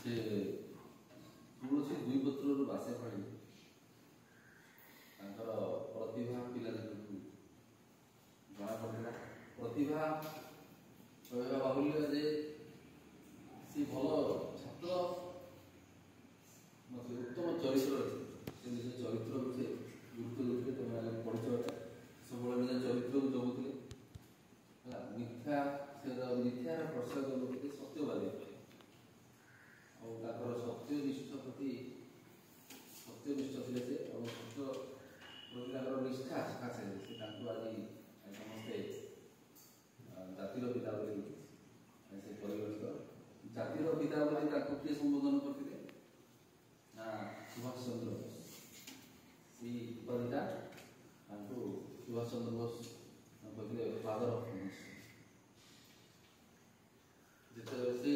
से तुलसी दुई पत्र बासे पाड़ी प्रतिभा पिला जना पड़ा प्रतिभा कहवा बाहुल्य जे सी भल छात्र मतलब उत्तम चरित्र अच्छे निज चरित्र विषय गुरुत्व देते तुम पढ़ी सब निज चरित्र को जगुले मिथ्या से मिथ्यार प्रसाद करते सत्यवादी और सत्यनिष्ठ प्रति सत्यनिष्ठ थे से सत्य प्रति निष्ठा सकाशे से आज समस्ते जातिर पिता से परिगणित जातिर पिता किए संबोधन करते ना सुभाष चंद्र बोस सी उपाधिटा सुभाष चंद्र बोस कहते फादर ऑफ जिते